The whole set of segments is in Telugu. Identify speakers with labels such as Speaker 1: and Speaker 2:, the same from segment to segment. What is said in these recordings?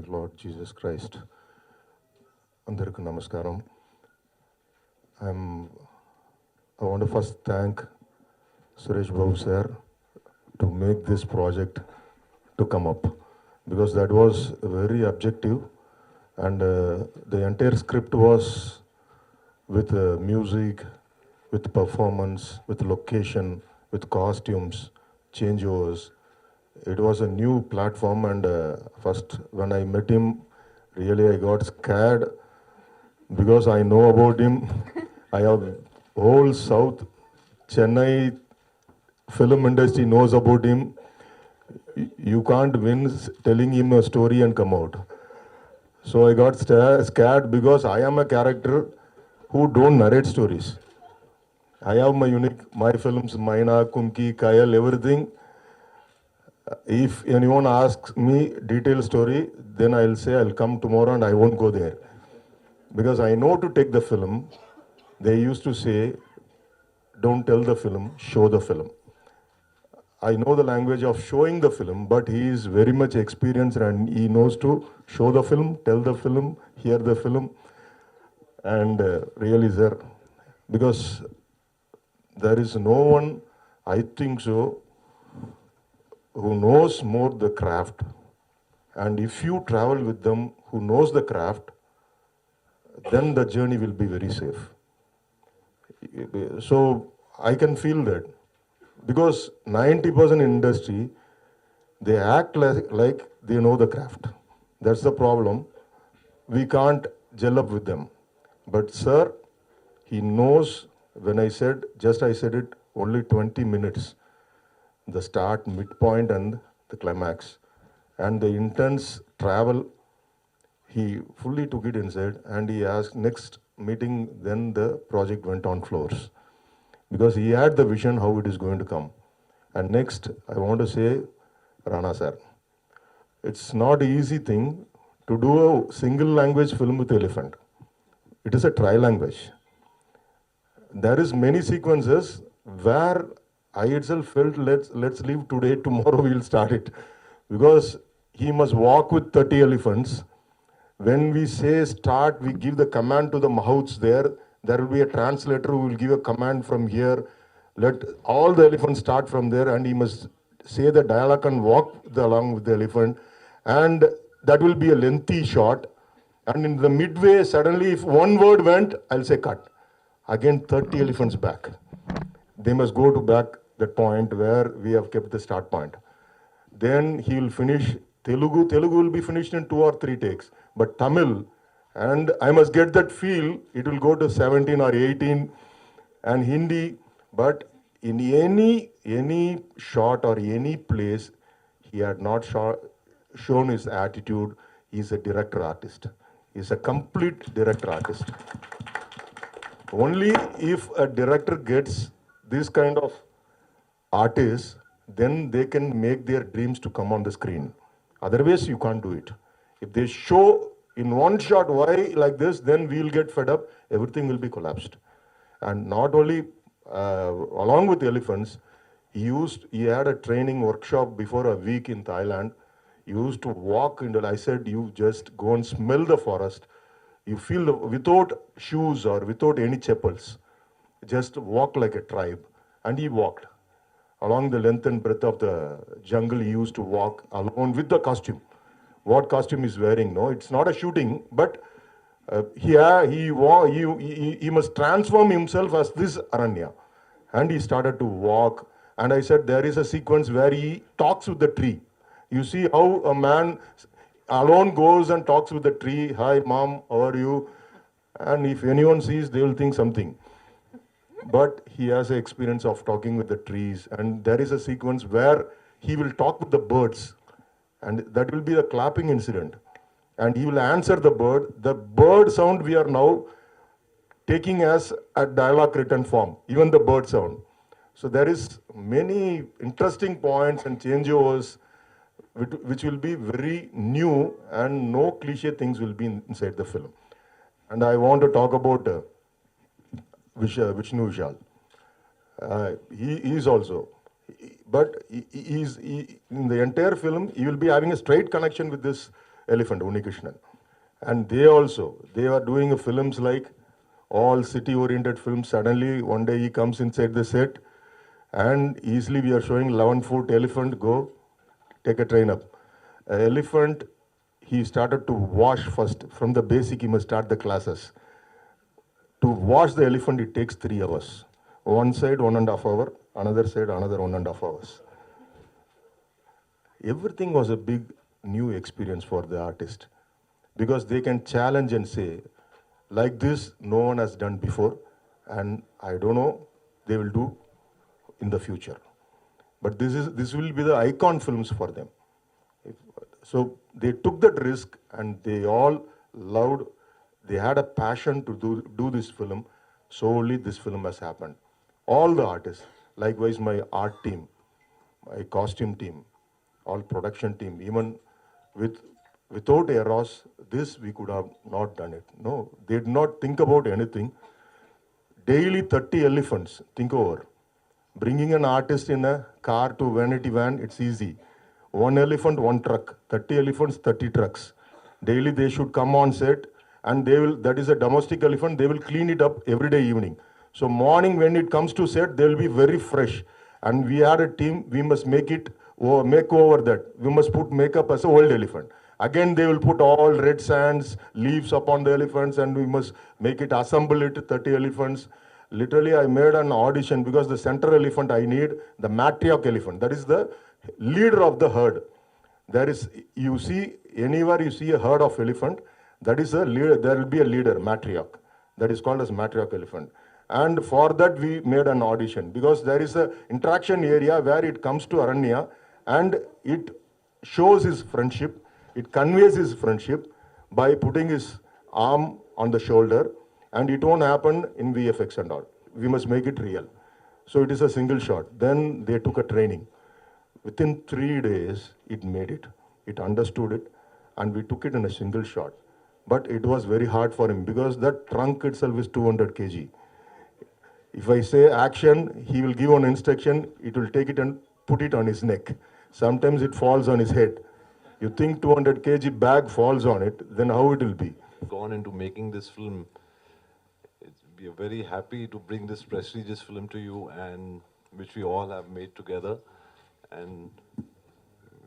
Speaker 1: Lord Jesus Christ. Andarku namaskaram. I'm I want to first thank Suresh Babu sir to make this project to come up, because that was very objective, and the entire script was with music, with performance, with location, with costumes, changeovers. It was a new platform, and first when I met him, really I got scared because I know about him. I have whole South Chennai film industry knows about him. You can't win telling him a story and come out. So I got scared because I am a character who don't narrate stories. I have my unique, my films, Maina, Kumki, Kayal, everything. If anyone asks me detailed story, then I'll say I'll come tomorrow and I won't go there. Because I know to take the film. They used to say, don't tell the film, show the film. I know the language of showing the film, but he is very much experienced and he knows to show the film, tell the film, hear the film, and really sir, because there is no one, I think so, who knows more the craft, and if you travel with them who knows the craft, then the journey will be very safe. So I can feel that, because 90% industry, they act like they know the craft. That's the problem. We can't gel up with them. But sir, he knows. When I said it, only 20 minutes. The start, midpoint, and the climax. And the intense travel, he fully took it inside, and he asked next meeting, then the project went on floors. Because he had the vision how it is going to come. And next, I want to say, Rana sir, it's not an easy thing to do a single language film with elephant. It is a tri-language. There is many sequences where I itself felt let's leave today, tomorrow we'll start it. Because he must walk with 30 elephants. When we say start, we give the command to the mahouts there. There will be a translator who will give a command from here. Let all the elephants start from there, and he must say the dialogue and walk along with the elephant. And that will be a lengthy shot. And in the midway, suddenly, if one word went, I'll say cut. Again, 30 elephants back. They must go to back that point where we have kept the start point. Then he will finish Telugu. Telugu will be finished in 2 or 3 takes. But Tamil, and I must get that feel, it will go to 17 or 18, and Hindi. But in any shot or any place, he had not shown his attitude. He's a director artist. He's a complete director artist. Only if a director gets this kind of artists, then they can make their dreams to come on the screen. Otherwise, you can't do it. If they show in one shot why like this, then we'll get fed up. Everything will be collapsed. And not only along with elephants, he had a training workshop before a week in Thailand. He used to walk into, I said, you just go and smell the forest. You feel without shoes or without any chapels. Just walk like a tribe. And he walked. Along the length and breadth of the jungle, he used to walk alone with the costume. What costume he's wearing, no? It's not a shooting, but he must transform himself as this Aranya. And he started to walk. And I said, there is a sequence where he talks with the tree. You see how a man alone goes and talks with the tree. Hi, mom, how are you? And if anyone sees, they will think something. But he has an experience of talking with the trees. And there is a sequence where he will talk with the birds. And that will be the clapping incident. And he will answer the bird. The bird sound we are now taking as a dialogue written form, even the bird sound. So there is many interesting points and changeovers which will be very new, and no cliche things will be inside the film. And I want to talk about Vishnu Vishal. He is also, but in the entire film, he will be having a straight connection with this elephant, Unikrishnan. And they are doing films like all city-oriented films. Suddenly, one day he comes inside the set, and easily we are showing 11-foot elephant, go, take a train up. Elephant, he started to wash first. From the basic, he must start the classes. To wash the elephant, it takes 3 hours. One side, 1.5 hours, another side, another 1.5 hours. Everything was a big new experience for the artist because they can challenge and say, like this, no one has done before, and I don't know, they will do in the future. But this will be the icon films for them. So they took that risk and they all loved, they had a passion to do this film. So only this film has happened. All the artists, likewise my art team, my costume team, all production team, even without Eros, this we could have not done it. No, they did not think about anything. Daily 30 elephants, think over. Bringing an artist in a car to vanity van, it's easy. One elephant, one truck. 30 elephants, 30 trucks. Daily they should come on set and they will, that is a domestic elephant, they will clean it up every day evening. So morning when it comes to set, they will be very fresh. And we had a team, we must make over that. We must put makeup as an old elephant. Again, they will put all red sands, leaves upon the elephants, and we must make it, assemble it, 30 elephants. Literally, I made an audition because the center elephant I need, the matriarch elephant. That is the leader of the herd. There is, you see, anywhere you see a herd of elephant, that is a leader, there will be a leader, matriarch. That is called as matriarch elephant. And for that, we made an audition because there is a interaction area where it comes to Aranya and it shows his friendship. It conveys his friendship by putting his arm on the shoulder, and it won't happen in VFX and all. We must make it real. So it is a single shot. Then they took a training. Within 3 days, it made it. It understood it, and we took it in a single shot. But it was very hard for him because that trunk itself is 200 kg. If I say action, he will give an instruction, it will take it and put it on his neck. Sometimes it falls on his head. You think 200 kg bag falls on it, then how it will be?
Speaker 2: Gone into making this film. We are very happy to bring this prestigious film to you, and which we all have made together. And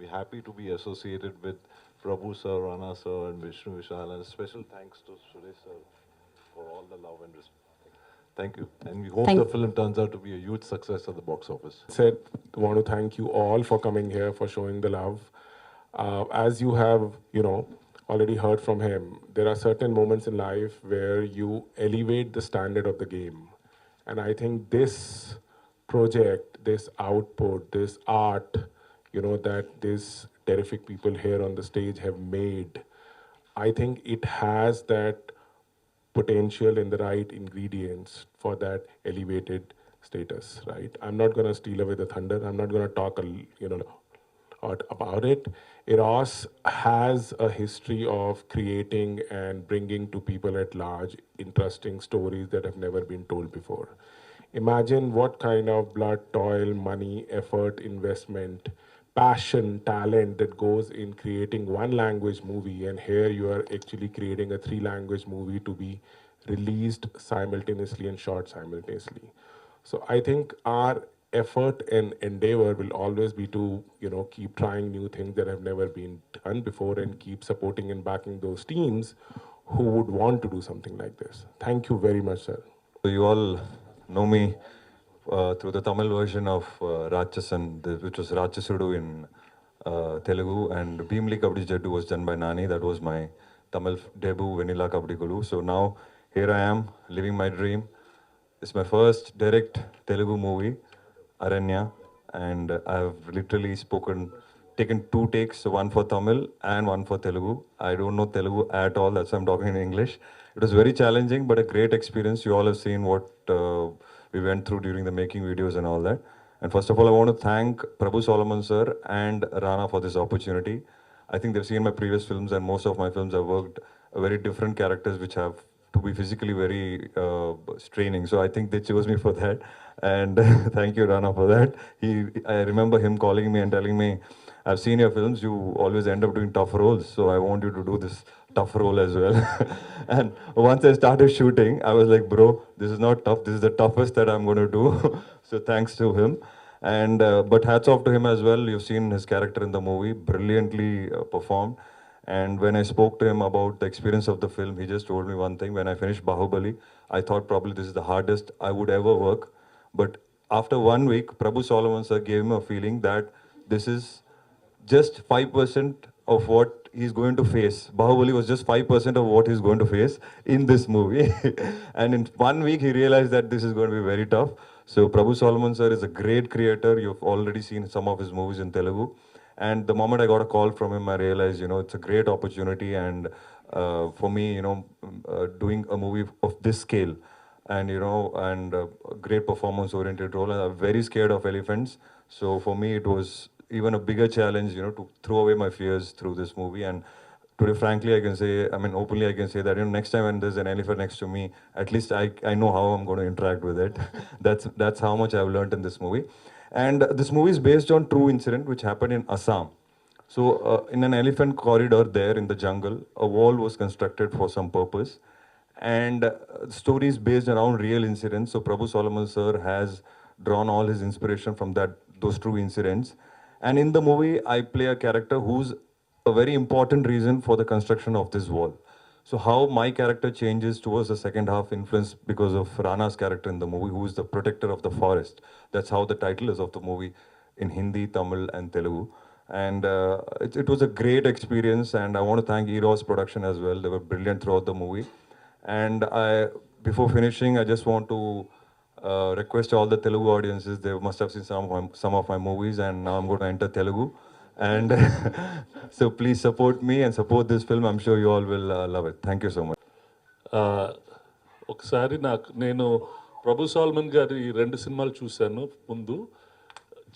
Speaker 2: we're happy to be associated with Prabhu sir, Rana sir, and Vishnu Vishal. And a special thanks to Suresh sir for all the love and respect. Thank you. And we hope the film turns out to be a huge success at the box office.
Speaker 3: Want to thank you all for coming here, for showing the love. As you have, already heard from him, there are certain moments in life where you elevate the standard of the game. And I think this project, this output, this art, that these terrific people here on the stage have made, I think it has that potential and the right ingredients for that elevated status, right? I'm not going to steal away the thunder. I'm not going to talk, about it. Eros has a history of creating and bringing to people at large interesting stories that have never been told before. Imagine what kind of blood, toil, money, effort, investment, passion, talent that goes in creating one language movie, and here you are actually creating a 3-language movie to be released simultaneously and shot simultaneously. So I think our effort and endeavor will always be to, keep trying new things that have never been done before and keep supporting and backing those teams who would want to do something like this. Thank you very much, sir.
Speaker 2: So you all know me through the Tamil version of Ratchasan, which was Ratchasudu in Telugu, and Bhimli Kabaddi Jaddu was done by Nani. That was my Tamil debut, Vanilla Kabaddi Gulu. So now here I am, living my dream. It's my first direct Telugu movie, Aranya, and I've literally taken 2 takes, so one for Tamil and one for Telugu. I don't know Telugu at all, that's why I'm talking in English. It was very challenging, but a great experience. You all have seen what we went through during the making videos and all that. And first of all, I want to thank Prabhu Solomon sir and Rana for this opportunity. I think they've seen my previous films, and most of my films I've worked very different characters which have to be physically very straining. So I think they chose me for that. And thank you, Rana, for that. I remember him calling me and telling me, I've seen your films, you always end up doing tough roles, so I want you to do this tough role as well. And once I started shooting, I was like, bro, this is not tough, this is the toughest that I'm going to do. So thanks to him. And but hats off to him as well. You've seen his character in the movie, brilliantly performed. And when I spoke to him about the experience of the film, he just told me one thing. When I finished Bahubali, I thought probably this is the hardest I would ever work. But after 1 week, Prabhu Solomon sir gave him a feeling that this is just 5% of what he's going to face. Bahubali was just 5% of what he's going to face in this movie. And in 1 week, he realized that this is going to be very tough. So Prabhu Solomon sir is a great creator. You've already seen some of his movies in Telugu. And the moment I got a call from him, I realized, it's a great opportunity. And for me, doing a movie of this scale and, a great performance oriented role. And I'm very scared of elephants. So for me, it was even a bigger challenge, to throw away my fears through this movie. And today, frankly, openly, I can say that, next time when there's an elephant next to me, at least I know how I'm going to interact with it. That's how much I've learned in this movie. And this movie is based on true incident which happened in Assam. So in an elephant corridor there in the jungle, a wall was constructed for some purpose. And the story is based around real incidents. So Prabhu Solomon sir has drawn all his inspiration from those true incidents. And in the movie, I play a character who's a very important reason for the construction of this wall. So how my character changes towards the second half influenced because of Rana's character in the movie, who is the protector of the forest. That's how the title is of the movie in Hindi, Tamil, and Telugu. And it was a great experience, and I want to thank Eros Production as well. They were brilliant throughout the movie. And before finishing, I just want to request all the Telugu audiences. They must have seen some of my movies, and now I'm going to enter Telugu. And so please support me and support this film. I'm sure you all will love it. Thank you so much.
Speaker 4: ఒకసారి నేను ప్రభు సాల్మన్ గారి 2 సినిమాలు చూశాను ముందు.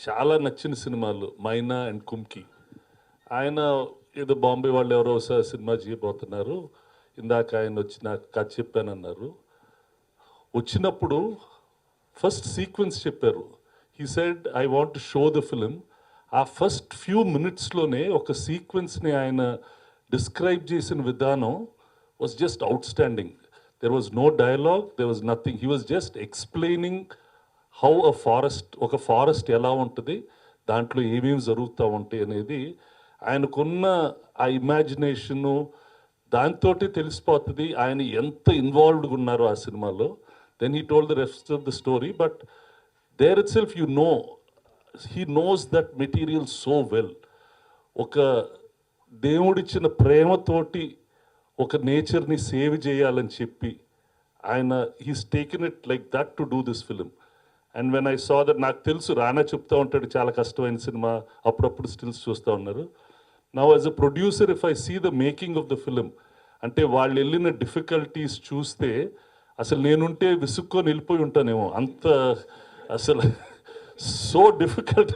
Speaker 4: చాలా నచ్చిన సినిమాలు మైనా అండ్ కుంకి. ఆయన ఏదో బాంబే వాళ్ళు ఎవరో సినిమా చేయబోతున్నారు, ఇందాక ఆయన వచ్చి నాకు కథ చెప్పానన్నారు. వచ్చినప్పుడు ఫస్ట్ సీక్వెన్స్ చెప్పారు. He said I want to show the film. ఆ ఫస్ట్ ఫ్యూ మినిట్స్లోనే ఒక సీక్వెన్స్ని ఆయన డిస్క్రైబ్ చేసిన విధానం was just outstanding. There was no dialogue, there was nothing. He was just explaining how ఒక ఫారెస్ట్ ఎలా ఉంటుంది, దాంట్లో ఏమేమి జరుగుతూ ఉంటాయి అనేది. ఆయనకున్న ఆ ఇమాజినేషను దాంతో తెలిసిపోతుంది ఆయన ఎంత ఇన్వాల్వ్డ్గా ఉన్నారో ఆ సినిమాలో. Then he told the rest of the story. But there itself he knows that material so well. ఒక దేవుడిచ్చిన ప్రేమతోటి ఒక నేచర్ని సేవ్ చేయాలని చెప్పి ఆయన he's taken it like that to do this film. And when I saw that, నాకు తెలుసు రానా చెప్తూ ఉంటాడు చాలా కష్టమైన సినిమా, అప్పుడప్పుడు స్టిల్స్ చూస్తూ ఉన్నారు. Now as a producer if I see the making of the film, అంటే వాళ్ళు వెళ్ళిన డిఫికల్టీస్ చూస్తే అసలు నేనుంటే విసుక్కొని వెళ్ళిపోయి ఉంటానేమో, అంత అసలు సో డిఫికల్ట్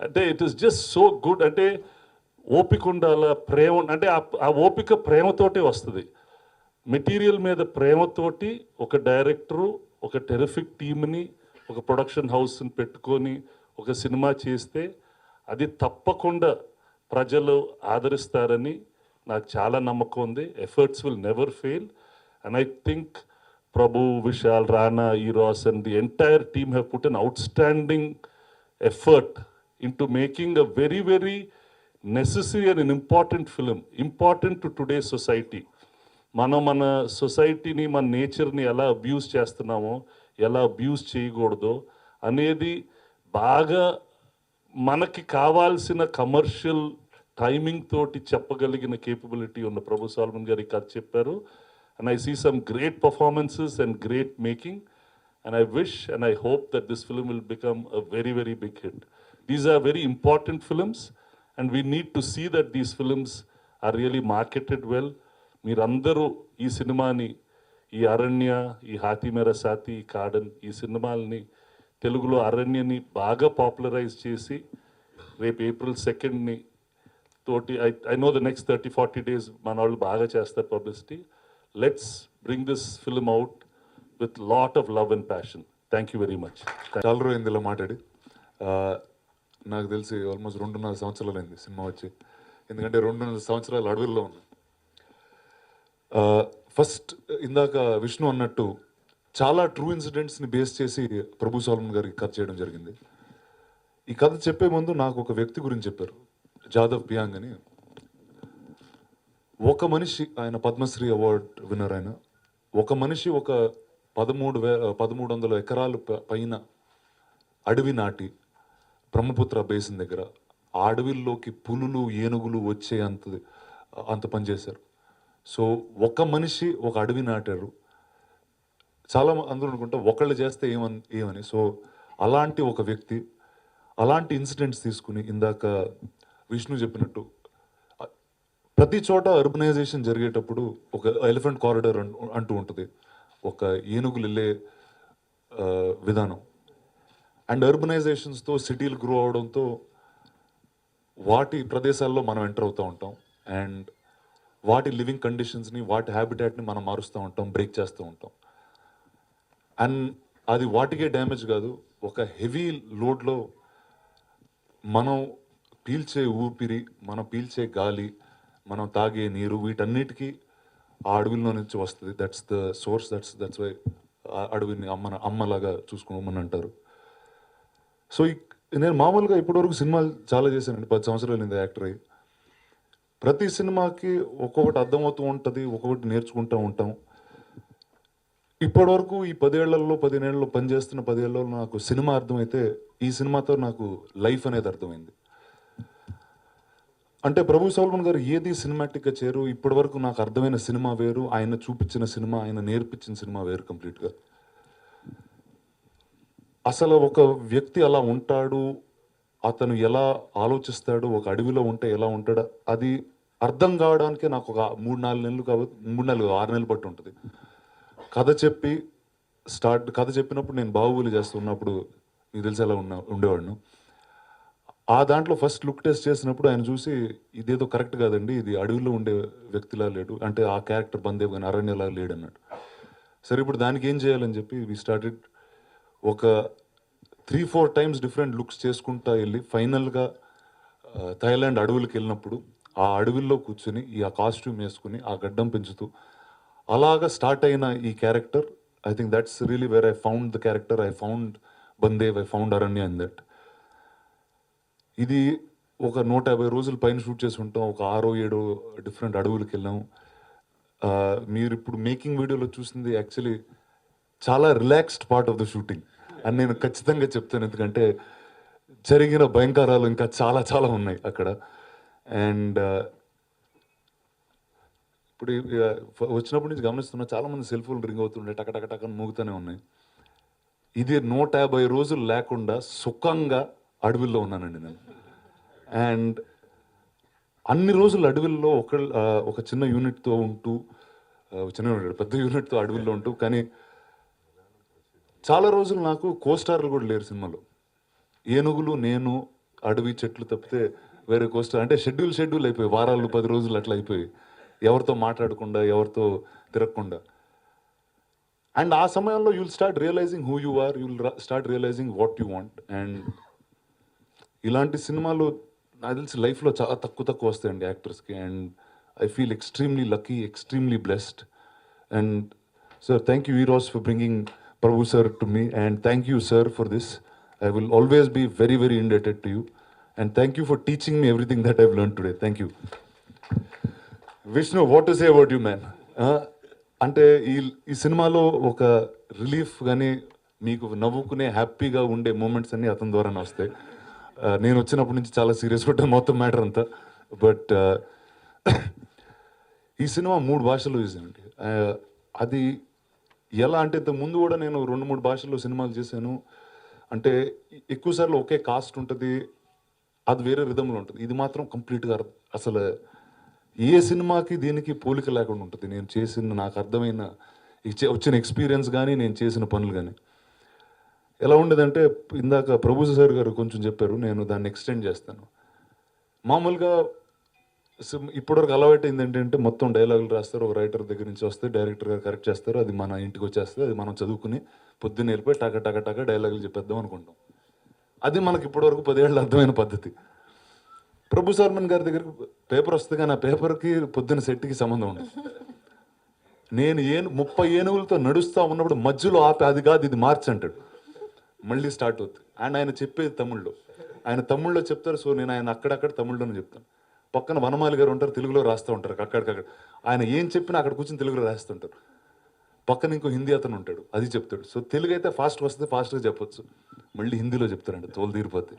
Speaker 4: అంటే it is just so good. అంటే ఓపిక ఉండాల, ప్రేమ, అంటే ఆ ఓపిక ప్రేమతోటే వస్తుంది. మెటీరియల్ మీద ప్రేమతోటి ఒక డైరెక్టరు ఒక టెరిఫిక్ టీమ్ని ఒక ప్రొడక్షన్ హౌస్ని పెట్టుకొని ఒక సినిమా చేస్తే అది తప్పకుండా ప్రజలు ఆదరిస్తారని నాకు చాలా నమ్మకం ఉంది. Efforts will never fail. And I think Prabhu, Vishal, Rana, Eros, and the entire team have put an outstanding effort into making a very, very necessary and an important film, important to today's society. మన సొసైటీని, మన నేచర్ని ఎలా అబ్యూస్ చేస్తున్నామో, ఎలా అబ్యూస్ చేయకూడదో అనేది బాగా మనకి కావాల్సిన కమర్షియల్ టైమింగ్ తోటి చెప్పగలిగిన కేపబిలిటీ ఉన్న ప్రభు సాల్మన్ గారి కథ చెప్పారు. And I see some great performances and great making. And I wish and I hope that this film will become a very, very big hit. These are very important films, and we need to see that these films are really marketed well. Meerandaru ee cinemani, ee Aranya, ee Hathi Mera Saathi, ee Kaadan, ee cinemalni Telugulo Aranyani baga popularize chesi repu April 2nd ni toti I know the next 30-40 days manallu baga chestar publicity. Let's bring this film out with lot of love and passion. Thank you very much.
Speaker 5: చాలా రోజు ఇందులో మాట్లాడి నాకు తెలిసి ఆల్మోస్ట్ 2.5 సంవత్సరాలు అయింది సినిమా వచ్చి, ఎందుకంటే 2.5 సంవత్సరాలు అడవుల్లో ఉన్నా. ఫస్ట్ ఇందాక విష్ణు అన్నట్టు చాలా ట్రూ ఇన్సిడెంట్స్ని బేస్ చేసి ప్రభు సాల్మన్ గారికి కథ చేయడం జరిగింది. ఈ కథ చెప్పే ముందు నాకు ఒక వ్యక్తి గురించి చెప్పారు, జాదవ్ పియాంగ్ అని. ఒక మనిషి, ఆయన పద్మశ్రీ అవార్డ్ విన్నర్. ఆయన ఒక మనిషి ఒక 1300 ఎకరాలు పైన అడవి నాటి బ్రహ్మపుత్ర బేసిన్ దగ్గర ఆ అడవిల్లోకి పులులు ఏనుగులు వచ్చే అంత పనిచేశారు. సో ఒక మనిషి ఒక అడవి నాటారు. చాలా అందరూ అనుకుంటా ఒకళ్ళు చేస్తే ఏమని. సో అలాంటి ఒక వ్యక్తి అలాంటి ఇన్సిడెంట్స్ తీసుకుని, ఇందాక విష్ణు చెప్పినట్టు ప్రతి చోట అర్బనైజేషన్ జరిగేటప్పుడు ఒక ఎలిఫెంట్ కారిడార్ అంటూ ఉంటుంది, ఒక ఏనుగులు వెళ్ళే విధానం. అండ్ అర్బనైజేషన్స్తో సిటీలు గ్రో అవడంతో వాటి ప్రదేశాల్లో మనం ఎంటర్ అవుతూ ఉంటాం. అండ్ వాటి లివింగ్ కండిషన్స్ని, వాటి హ్యాబిటాట్ని మనం మారుస్తూ ఉంటాం, బ్రేక్ చేస్తూ ఉంటాం. అండ్ అది వాటికే డ్యామేజ్ కాదు, ఒక హెవీ లోడ్లో మనం పీల్చే ఊపిరి, మనం పీల్చే గాలి, మనం తాగే నీరు, వీటన్నిటికీ ఆ అడవిలో నుంచి వస్తుంది. That's the source, that's why అడవిని అమ్మలాగా చూసుకోమని అంటారు. సో నేను మామూలుగా ఇప్పటివరకు సినిమాలు చాలా చేశానండి, 10 సంవత్సరాలు ఇంత యాక్టర్ అయ్యి. ప్రతి సినిమాకి ఒక్కొక్కటి అర్థమవుతూ ఉంటుంది, ఒక్కొక్కటి నేర్చుకుంటూ ఉంటాం. ఇప్పటివరకు ఈ 15 ఏళ్లలో పనిచేస్తున్న 10 ఏళ్లలో నాకు సినిమా అర్థమైతే, ఈ సినిమాతో నాకు లైఫ్ అనేది అర్థమైంది. అంటే ప్రభు సాల్మన్ గారు ఏది సినిమాటిక్గా చేరు, ఇప్పటి వరకు నాకు అర్థమైన సినిమా వేరు, ఆయన చూపించిన సినిమా, ఆయన నేర్పించిన సినిమా వేరు కంప్లీట్గా. అసలు ఒక వ్యక్తి అలా ఉంటాడు, అతను ఎలా ఆలోచిస్తాడు, ఒక అడవిలో ఉంటే ఎలా ఉంటాడు, అది అర్థం కావడానికే నాకు ఒక 3-4 నెలలు కాబట్టి 3 నెలలు 6 నెలలు పట్టు ఉంటుంది. కథ చెప్పినప్పుడు నేను బాహుబలి చేస్తున్నప్పుడు మీకు తెలిసి ఎలా ఉండేవాడిను. ఆ దాంట్లో ఫస్ట్ లుక్ టెస్ట్ చేసినప్పుడు ఆయన చూసి, ఇదేదో కరెక్ట్ కాదండి, ఇది అడవిలో ఉండే వ్యక్తిలా లేడు, అంటే ఆ క్యారెక్టర్ బందేవ్ కానీ అరణ్యలా లేడు అన్నాడు. సరే ఇప్పుడు దానికి ఏం చేయాలని చెప్పి వి స్టార్టెడ్ ఒక 3-4 టైమ్స్ డిఫరెంట్ లుక్స్ చేసుకుంటా వెళ్ళి ఫైనల్గా థాయిలాండ్ అడవులకు వెళ్ళినప్పుడు ఆ అడవుల్లో కూర్చొని ఆ కాస్ట్యూమ్ వేసుకుని ఆ గడ్డం పెంచుతూ అలాగా స్టార్ట్ అయిన ఈ character, I think that's really where I found the character, I found Bandev, I found Aranya in that. ఇది ఒక 150 రోజుల పైన షూట్ చేసి ఉంటాం, ఒక 6-7 డిఫరెంట్ అడవులకు వెళ్ళాం. మీరు ఇప్పుడు మేకింగ్ వీడియోలో చూసింది యాక్చువల్లీ చాలా relaxed part of the shooting అని నేను ఖచ్చితంగా చెప్తాను, ఎందుకంటే జరిగిన భయంకరాలు ఇంకా చాలా చాలా ఉన్నాయి అక్కడ. అండ్ ఇప్పుడు వచ్చినప్పటి నుంచి గమనిస్తున్నా, చాలామంది సెల్ ఫోన్లు రింగ్ అవుతుండే, టకటకటకని మూగుతూనే ఉన్నాయి. ఇది 150 రోజులు లేకుండా సుఖంగా అడవుల్లో ఉన్నానండి నేను. అండ్ అన్ని రోజులు అడవుల్లో ఒక చిన్న యూనిట్తో ఉంటూ, పెద్ద యూనిట్తో అడవుల్లో ఉంటూ, కానీ చాలా రోజులు నాకు కోస్టార్లు కూడా లేరు సినిమాలో. ఏనుగులు, నేను, అడవి, చెట్లు తప్పితే వేరే కోస్టార్ అంటే షెడ్యూల్ అయిపోయి, వారాలు 10 రోజులు అట్లా అయిపోయి, ఎవరితో మాట్లాడకుండా, ఎవరితో తిరగకుండా. అండ్ ఆ సమయంలో you'll start realising who you are, you'll start realising what you want. And ఇలాంటి సినిమాలు నాకు తెలిసి లైఫ్లో చాలా తక్కువ వస్తాయండి యాక్టర్స్కి. And I feel extremely lucky, extremely blessed. And sir, thank you Eros for bringing Prabhu sir to me, and thank you sir for this. I will always be very, very indebted to you, and thank you for teaching me everything that I've learned today. Thank you. Vishnu, what to say about you, man? అంటే ఈ సినిమాలో ఒక రిలీఫ్ కానీ మీకు నవ్వుకునే హ్యాపీగా ఉండే మూమెంట్స్ అన్నీ అతని ద్వారానే వస్తాయి. నేను వచ్చినప్పటి నుంచి చాలా సీరియస్ ఉంటాను మొత్తం మ్యాటర్ అంతా. బట్ ఈ సినిమా 3 భాషల్లో చూసానండి. అది ఎలా అంటే, ఇంతకు ముందు కూడా నేను 2-3 భాషల్లో సినిమాలు చేశాను. అంటే ఎక్కువసార్లు ఒకే కాస్ట్ ఉంటుంది, అది వేరే రిధంలో ఉంటుంది. ఇది మాత్రం కంప్లీట్గా అసలు ఏ సినిమాకి దీనికి పోలిక లేకుండా ఉంటుంది. నేను చేసిన, నాకు అర్థమైన వచ్చిన ఎక్స్పీరియన్స్ కానీ, నేను చేసిన పనులు కానీ ఎలా ఉండేదంటే, ఇందాక ప్రభు సార్ గారు కొంచెం చెప్పారు, నేను దాన్ని ఎక్స్టెండ్ చేస్తాను. మామూలుగా ఇప్పటివరకు అలవాటు ఏంటంటే, మొత్తం డైలాగులు రాస్తారు, ఒక రైటర్ దగ్గర నుంచి వస్తే డైరెక్టర్ గారు కరెక్ట్ చేస్తారు, అది మన ఇంటికి వచ్చేస్తుంది, అది మనం చదువుకుని పొద్దున్న వెళ్ళిపోయి టక టక టక డైలాగులు చెప్పేద్దాం అనుకుంటాం. అది మనకి ఇప్పటివరకు 10 ఏళ్ళు అర్థమైన పద్ధతి. ప్రభు సాల్మన్ గారి దగ్గరికి పేపర్ వస్తుంది కానీ ఆ పేపర్కి పొద్దున్న సెట్కి సంబంధం ఉండదు. నేను 30 ఏనుగులతో నడుస్తూ ఉన్నప్పుడు మధ్యలో ఆపి అది కాదు ఇది మార్చి అంటాడు, మళ్ళీ స్టార్ట్ అవుతుంది. అండ్ ఆయన చెప్పేది తమిళ్లో, ఆయన తమిళ్లో చెప్తారు. సో నేను ఆయన అక్కడక్కడ తమిళ్లోనే చెప్తాను. పక్కన వనమాలి గారు ఉంటారు, తెలుగులో రాస్తూ ఉంటారు అక్కడికక్కడ. ఆయన ఏం చెప్పినా అక్కడ కూర్చొని తెలుగులో రాస్తుంటారు. పక్కన ఇంకో హిందీ అతను ఉంటాడు, అది చెప్తాడు. సో తెలుగు అయితే ఫాస్ట్గా వస్తే ఫాస్ట్గా చెప్పొచ్చు, మళ్ళీ హిందీలో చెప్తారండి, తోలు తీరిపోతే.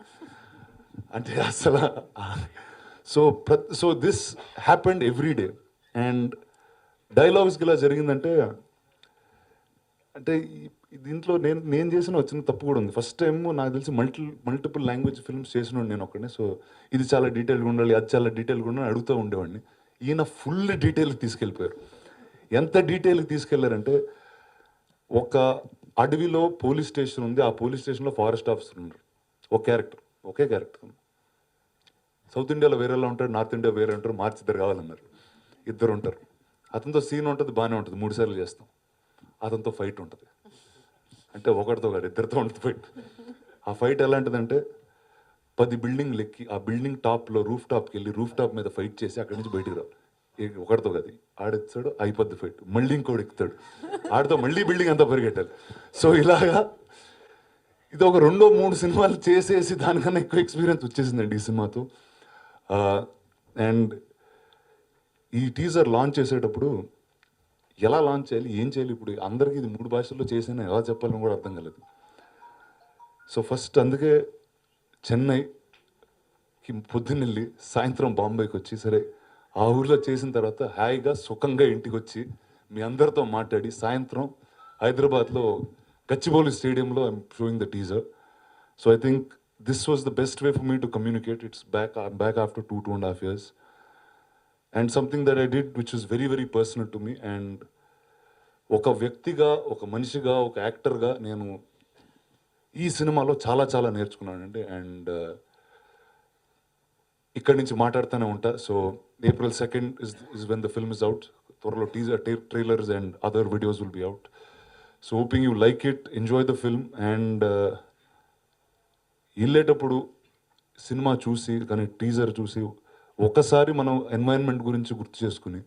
Speaker 5: అంటే అసలు so this happened every day. And డైలాగ్స్కి ఇలా జరిగిందంటే అంటే దీంట్లో నేను చేసిన వచ్చిన తప్పు కూడా ఉంది. ఫస్ట్ టైం నాకు తెలిసి మల్టిపుల్ లాంగ్వేజ్ ఫిల్మ్స్ చేసిన నేను ఒక్కడే. సో ఇది చాలా డీటెయిల్గా ఉండాలి, అది చాలా డీటెయిల్గా ఉండాలి అడుగుతూ ఉండేవాడిని. ఈయన ఫుల్ డీటెయిల్కి తీసుకెళ్ళిపోయారు. ఎంత డీటెయిల్కి తీసుకెళ్లారంటే, ఒక అడవిలో పోలీస్ స్టేషన్ ఉంది, ఆ పోలీస్ స్టేషన్లో ఫారెస్ట్ ఆఫీసర్ ఉన్నారు, ఒకే క్యారెక్టర్. సౌత్ ఇండియాలో వేరేలా ఉంటాడు, నార్త్ ఇండియా వేరే ఉంటారు, మార్చి ఇద్దరు కావాలన్నారు. ఇద్దరు ఉంటారు. అతనితో సీన్ ఉంటుంది, బాగానే ఉంటుంది, 3 సార్లు చేస్తాం. అతనితో ఫైట్ ఉంటుంది, అంటే ఒకటితో కాదు ఇద్దరితో ఉంటుంది ఫైట్. ఆ ఫైట్ ఎలాంటిదంటే 10 బిల్డింగ్లు ఎక్కి ఆ బిల్డింగ్ టాప్లో రూఫ్ టాప్కి వెళ్ళి రూఫ్ టాప్ మీద ఫైట్ చేసి అక్కడి నుంచి బయటికి రావాలి. ఒకటితో కాదు, ఆడెత్తాడు, అయిపోద్ది ఫైట్, మళ్ళీ ఇంకోటి ఎక్కుతాడు, ఆడితో మళ్ళీ బిల్డింగ్ అంతా పరిగెట్టాలి. సో ఇలాగా ఇది ఒక 2-3 సినిమాలు చేసేసి దానికన్నా ఎక్కువ ఎక్స్పీరియన్స్ వచ్చేసిందండి ఈ సినిమాతో. అండ్ ఈ టీజర్ లాంచ్ చేసేటప్పుడు ఎలా లాంచ్ చేయాలి, ఏం చేయాలి, ఇప్పుడు అందరికీ ఇది 3 భాషల్లో చేసినా ఎలా చెప్పాలని కూడా అర్థం కాలేదు. సో ఫస్ట్ అందుకే చెన్నైకి పొద్దున్నెళ్ళి సాయంత్రం బాంబేకి వచ్చి, సరే ఆ ఊర్లో చేసిన తర్వాత హాయిగా సుఖంగా ఇంటికి వచ్చి మీ అందరితో మాట్లాడి సాయంత్రం హైదరాబాద్లో గచ్చిబౌలి స్టేడియంలో I'm showing the teaser. So I think this was the best way for me to communicate. I'm back after 2.5 years. And something that I did which was very, very personal to me. And ఒక వ్యక్తిగా, ఒక మనిషిగా, ఒక యాక్టర్గా నేను ఈ సినిమాలో చాలా చాలా నేర్చుకున్నానండి. అండ్ ఇక్కడి నుంచి మాట్లాడుతూనే ఉంటా. So April 2nd is when the film is out. త్వరలో teaser, trailers and other videos will be out. So hoping you like it, enjoy the film. And వెళ్ళేటప్పుడు సినిమా చూసి కానీ టీజర్ చూసి ఒకసారి మనం ఎన్వైరన్మెంట్ గురించి గుర్తు చేసుకుని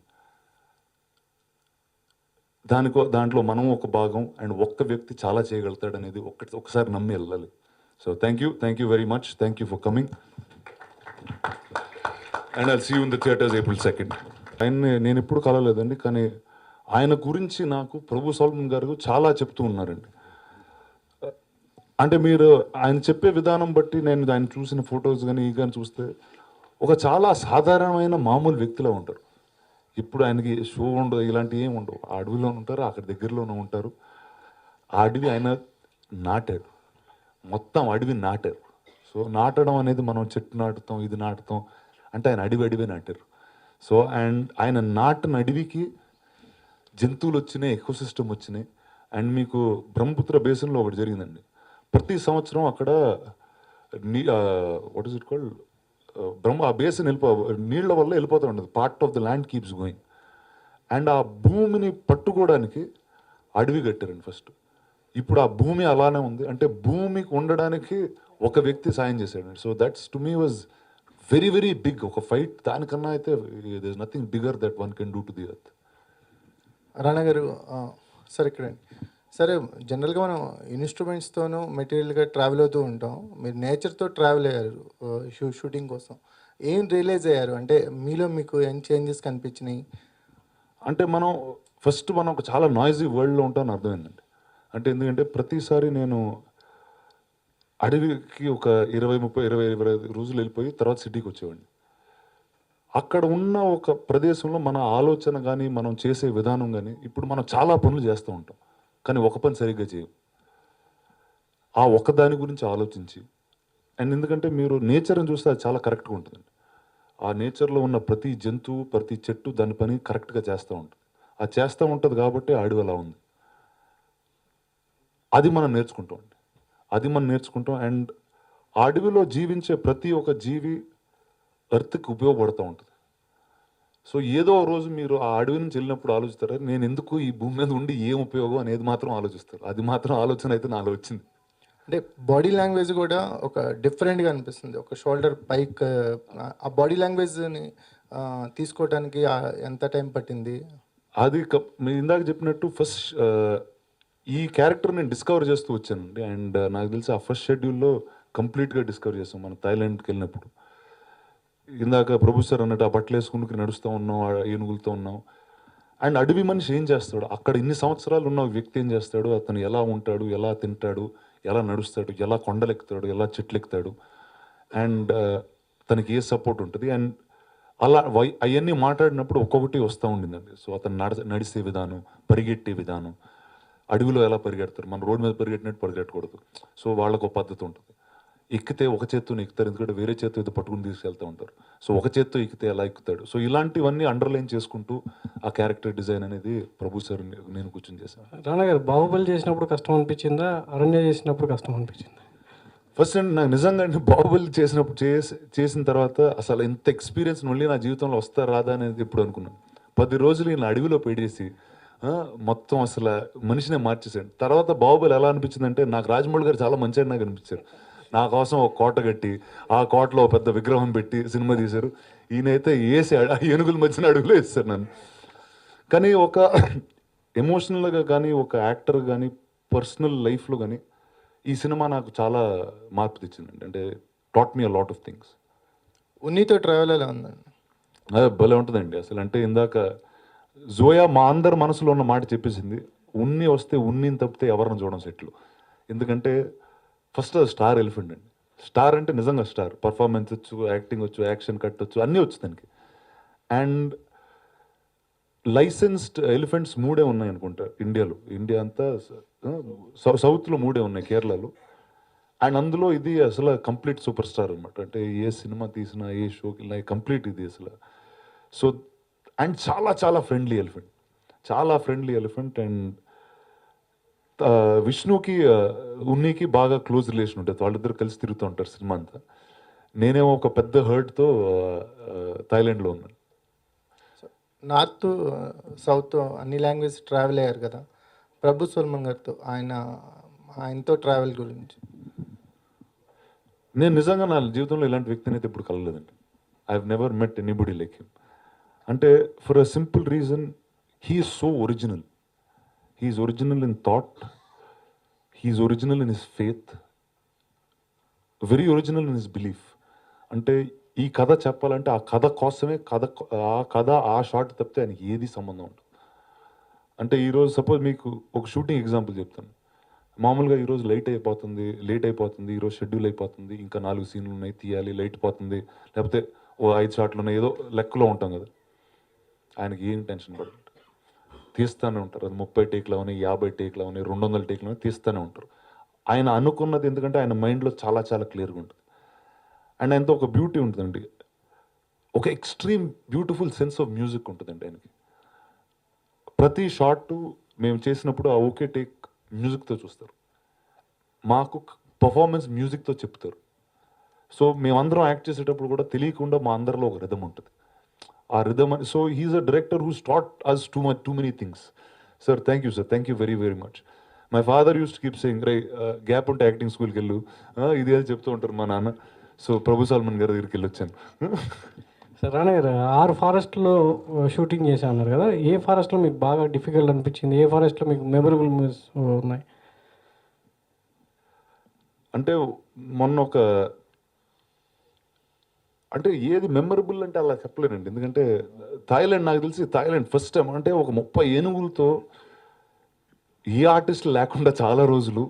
Speaker 5: దాంట్లో మనం ఒక భాగం అండ్ ఒక్క వ్యక్తి చాలా చేయగలుగుతాడు అనేది ఒకసారి నమ్మి వెళ్ళాలి. So thank you very much. Thank you for coming. And I'll see you in the theatres April 2nd. నేను ఎప్పుడు కలవలేదండి, కానీ ఆయన గురించి నాకు ప్రభు సాల్మన్ గారు చాలా చెప్తూ ఉన్నారండి. అంటే మీరు ఆయన చెప్పే విధానం బట్టి నేను ఆయన చూసిన ఫొటోస్ కానీ ఈ కానీ చూస్తే ఒక చాలా సాధారణమైన మామూలు వ్యక్తిలో ఉంటారు. ఇప్పుడు ఆయనకి షో ఉండదు, ఇలాంటివి ఏమి ఉండవు. ఆ అడవిలో ఉంటారు, అక్కడ దగ్గరలోనే ఉంటారు. ఆ అడవి ఆయన నాటాడు, మొత్తం అడవి నాటారు. సో నాటడం అనేది మనం చెట్టు నాటుతాం, ఇది నాటుతాం అంటే ఆయన అడవి నాటారు. సో అండ్ ఆయన నాటిన అడవికి జంతువులు వచ్చినాయి, ఎకోసిస్టమ్ వచ్చినాయి. అండ్ మీకు బ్రహ్మపుత్ర బేసిన్లో ఒకటి జరిగిందండి. ప్రతి సంవత్సరం అక్కడ వాట్ ఇస్ ఇట్ కాల్డ్, ఆ బేసిన్ నీళ్ళ వల్ల వెళ్ళిపోతూ ఉండదు. Part of the land keeps going. And ఆ భూమిని పట్టుకోవడానికి అడవి కట్టారండి ఫస్ట్. ఇప్పుడు ఆ భూమి అలానే ఉంది, అంటే భూమికి ఉండడానికి ఒక వ్యక్తి సాయం చేశాడు. So that's to me was very very big. ఒక ఫైట్ దానికన్నా అయితే there is nothing bigger that one can do to the earth.
Speaker 6: Rana గారు, సరే ఇక్కడండి. సరే, జనరల్గా మనం ఇన్స్ట్రుమెంట్స్తోనూ మెటీరియల్గా ట్రావెల్ అవుతూ ఉంటాం. మీరు నేచర్తో ట్రావెల్ అయ్యారు షూటింగ్ కోసం. ఏం రియలైజ్ అయ్యారు, అంటే మీలో మీకు ఏం చేంజెస్ కనిపించినాయి?
Speaker 5: అంటే మనం ఒక చాలా నాయిజీ వరల్డ్లో ఉంటామని అర్థమైందండి. అంటే ఎందుకంటే ప్రతిసారి నేను అడవికి ఒక 20-25 రోజులు వెళ్ళిపోయి తర్వాత సిటీకి వచ్చేవాడిని. అక్కడ ఉన్న ఒక ప్రదేశంలో మన ఆలోచన కానీ మనం చేసే విధానం కానీ, ఇప్పుడు మనం చాలా పనులు చేస్తూ ఉంటాం కానీ ఒక పని సరిగ్గా చేయం. ఆ ఒక్క దాని గురించి ఆలోచించి, అండ్ ఎందుకంటే మీరు నేచర్ని చూస్తే అది చాలా కరెక్ట్గా ఉంటుందండి. ఆ నేచర్లో ఉన్న ప్రతి జంతువు, ప్రతి చెట్టు దాని పని కరెక్ట్గా చేస్తూ ఉంటుంది. అది చేస్తూ ఉంటుంది కాబట్టి అడవి అలా ఉంది. అది మనం నేర్చుకుంటాం. అండ్ ఆ అడవిలో జీవించే ప్రతి ఒక్క జీవి ఎర్త్కి ఉపయోగపడుతూ ఉంటుంది. సో ఏదో రోజు మీరు ఆ అడవి నుంచి వెళ్ళినప్పుడు ఆలోచిస్తారు, నేను ఎందుకు ఈ భూమి మీద ఉండి ఏం ఉపయోగం అనేది మాత్రం ఆలోచిస్తారు. అది మాత్రం ఆలోచన అయితే నాలో వచ్చింది.
Speaker 6: అంటే బాడీ లాంగ్వేజ్ కూడా ఒక డిఫరెంట్గా అనిపిస్తుంది. ఒక షోల్డర్ పైక్ ఆ బాడీ లాంగ్వేజ్ని తీసుకోవడానికి ఎంత టైం పట్టింది?
Speaker 5: అది మీరు ఇందాక చెప్పినట్టు ఫస్ట్ ఈ క్యారెక్టర్ నేను డిస్కవర్ చేస్తూ వచ్చానండి. అండ్ నాకు తెలిసి ఆ ఫస్ట్ షెడ్యూల్లో కంప్లీట్గా డిస్కవర్ చేస్తాం మనం థాయిలాండ్కి వెళ్ళినప్పుడు. ఇందాక ప్రభు సార్ అన్నట్టు ఆ బట్టలు వేసుకుని నడుస్తూ ఉన్నాం, ఆ ఏనుగులతో ఉన్నాం. అండ్ అడవి మనిషి ఏం చేస్తాడు, అక్కడ ఇన్ని సంవత్సరాలు ఉన్న వ్యక్తి ఏం చేస్తాడు, అతను ఎలా ఉంటాడు, ఎలా తింటాడు, ఎలా నడుస్తాడు, ఎలా కొండలెక్కుతాడు, ఎలా చెట్లు ఎక్కుతాడు, అండ్ తనకి ఏ సపోర్ట్ ఉంటుంది. అండ్ అలా అవన్నీ మాట్లాడినప్పుడు ఒక్కొక్కటి వస్తూ ఉండిందండి. సో అతను నడిసే విధానం, పరిగెట్టే విధానం, అడవిలో ఎలా పరిగెడతారు, మన రోడ్డు మీద పరిగెట్టినట్టు పరిగెట్టకూడదు. సో వాళ్ళకు ఒక పద్ధతి ఉంటుంది. ఎక్కితే ఒక చేత్తో ఎక్కుతారు, ఎందుకంటే వేరే చేత్తో ఏదో పట్టుకుని తీసుకెళ్తూ ఉంటారు. సో ఒక చేత్తో ఎక్కితే ఎలా ఎక్కుతాడు. సో ఇలాంటివన్నీ అండర్లైన్ చేసుకుంటూ ఆ క్యారెక్టర్ డిజైన్ అనేది ప్రభు సార్ నేను కూర్చొని చేశాను.
Speaker 7: రానా గారు బాహుబలి చేసినప్పుడు కష్టం అనిపించిందా, అరణ్య చేసినప్పుడు కష్టం అనిపించిందా?
Speaker 5: ఫస్ట్ అండ్ నాకు నిజంగా అండి బాహుబలి చేసినప్పుడు చేసిన తర్వాత అసలు ఎంత ఎక్స్పీరియన్స్ మళ్ళీ నా జీవితంలో వస్తా రాదా అనేది ఎప్పుడు అనుకున్నాను. 10 రోజులు నేను అడవిలో పెడేసి మొత్తం అసలు మనిషినే మార్చేసాడు. తర్వాత బాహుబలి ఎలా అనిపించింది అంటే, నాకు రాజమౌళి గారు చాలా మంచిగా నాకు అనిపించారు. నా కోసం ఒక కోట కట్టి ఆ కోటలో ఒక పెద్ద విగ్రహం పెట్టి సినిమా తీశారు. ఈయనైతే వేసి ఏనుగుల మధ్యన అడుగులో వేస్తారు నన్ను. కానీ ఒక ఎమోషనల్గా కానీ, ఒక యాక్టర్ కానీ, పర్సనల్ లైఫ్లో కానీ ఈ సినిమా నాకు చాలా మార్పు తెచ్చిందండి. అంటే taught me a lot of things.
Speaker 6: ఉన్నితో ట్రావెల్ ఎలా ఉందండి?
Speaker 5: అదే భలే ఉంటుందండి అసలు. అంటే ఇందాక జోయా మా అందరి మనసులో ఉన్న మాట చెప్పేసింది. ఉన్ని వస్తే ఉన్నిని తప్పితే ఎవరిని చూడడం సెట్లు. ఎందుకంటే ఫస్ట్ అది స్టార్ ఎలిఫెంట్ అండి. స్టార్ అంటే నిజంగా స్టార్. పర్ఫార్మెన్స్ వచ్చు, యాక్టింగ్ వచ్చు, యాక్షన్ కట్ వచ్చు, అన్నీ వచ్చు దానికి. అండ్ లైసెన్స్డ్ ఎలిఫెంట్స్ 3 ఉన్నాయి అనుకుంటా ఇండియాలో. ఇండియా అంతా సౌత్లో 3 ఉన్నాయి, కేరళలో. అండ్ అందులో ఇది అసలు కంప్లీట్ సూపర్ స్టార్ అనమాట. అంటే ఏ సినిమా తీసినా, ఏ షోకి వెళ్ళినా కంప్లీట్ ఇది అసలు. సో అండ్ చాలా చాలా ఫ్రెండ్లీ ఎలిఫెంట్, చాలా ఫ్రెండ్లీ ఎలిఫెంట్. అండ్ విష్ణుకి ఉన్నికి బాగా క్లోజ్ రిలేషన్ ఉంటుంది. వాళ్ళిద్దరు కలిసి తిరుగుతూ ఉంటారు సినిమా అంతా. నేనేమో ఒక పెద్ద హర్ట్తో థాయిలాండ్లో ఉన్నాను.
Speaker 6: నార్త్ సౌత్ అన్ని లాంగ్వేజ్ ట్రావెల్ అయ్యారు కదా, ప్రభు సల్మాన్ గారితో ఆయనతో ట్రావెల్ గురించి.
Speaker 5: నేను నిజంగా నా జీవితంలో ఇలాంటి వ్యక్తిని అయితే ఎప్పుడు కలలేదండి. I have never met anybody like him. అంటే for a simple reason, he's so original. He's original in thought, he's original in his faith, very original in his belief. అంటే ఈ కథ చెప్పాలంటే ఆ కథ కోసమే ఆ షార్ట్ తప్పితే ఆయనకి ఏది సంబంధం ఉంటుంది. అంటే ఈరోజు సపోజ్ మీకు ఒక షూటింగ్ ఎగ్జాంపుల్ చెప్తాను. మామూలుగా ఈరోజు లేట్ అయిపోతుంది, ఈరోజు షెడ్యూల్ అయిపోతుంది, ఇంకా 4 సీన్లు ఉన్నాయి తీయాలి, లైట్ పోతుంది, లేకపోతే ఓ 5 షాట్లు ఉన్నాయి, ఏదో లెక్కలో ఉంటాం కదా. ఆయనకి ఏం టెన్షన్ పడదు, తీస్తూనే ఉంటారు. అది 30 టేక్లు అవని, 50 టేక్లు అవని, 200 టేక్లు అవని తీస్తూనే ఉంటారు. ఆయన అనుకున్నది ఎందుకంటే ఆయన మైండ్లో చాలా చాలా క్లియర్గా ఉంటుంది. అండ్ ఆయనతో ఒక బ్యూటీ ఉంటుందండి, ఒక extreme beautiful sense of music ఉంటుందండి ఆయనకి. ప్రతి షాట్ మేము చేసినప్పుడు ఆ ఓకే టేక్ మ్యూజిక్తో చూస్తారు, మాకు పర్ఫార్మెన్స్ మ్యూజిక్తో చెప్తారు. సో మేమందరం యాక్ట్ చేసేటప్పుడు కూడా తెలియకుండా మా అందరిలో ఒక రిథమ్ ఉంటుంది. ఆ రిథమ్ అని, so he's a director who's taught us too many things. Sir thank you sir, thank you very very much. My father used to keep saying, రై గ్యాప్ ఉంటే యాక్టింగ్ స్కూల్కి వెళ్ళు, ఇది అని చెప్తూ ఉంటారు మా నాన్న. సో ప్రభు సల్మాన్ గారి దగ్గరికి వెళ్ళి వచ్చాను.
Speaker 7: సార్ రానా గారు 6 ఫారెస్ట్లో షూటింగ్ చేశా అన్నారు కదా, ఏ ఫారెస్ట్లో మీకు బాగా డిఫికల్ట్ అనిపించింది, ఏ ఫారెస్ట్లో మీకు మెమరబుల్ మూవీస్ ఉన్నాయి?
Speaker 5: అంటే మొన్న అంటే ఏది మెమరబుల్ అంటే అలా చెప్పలేనండి. ఎందుకంటే థాయిలాండ్, నాకు తెలిసి థాయిలాండ్ ఫస్ట్ టైం అంటే ఒక 30 ఏనుగులతో ఏ ఆర్టిస్ట్ లేకుండా చాలా రోజులు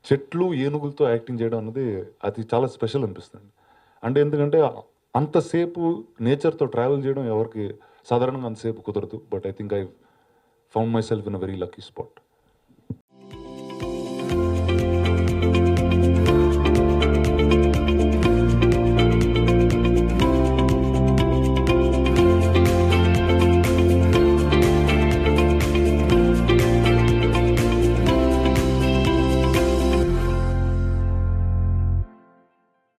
Speaker 5: చెట్లు ఏనుగులతో యాక్టింగ్ చేయడం అన్నది అది చాలా స్పెషల్ అనిపిస్తుంది. అంటే ఎందుకంటే అంతసేపు నేచర్తో ట్రావెల్ చేయడం ఎవరికి సాధారణంగా అంతసేపు కుదరదు. But I think I found my self in a very lucky spot.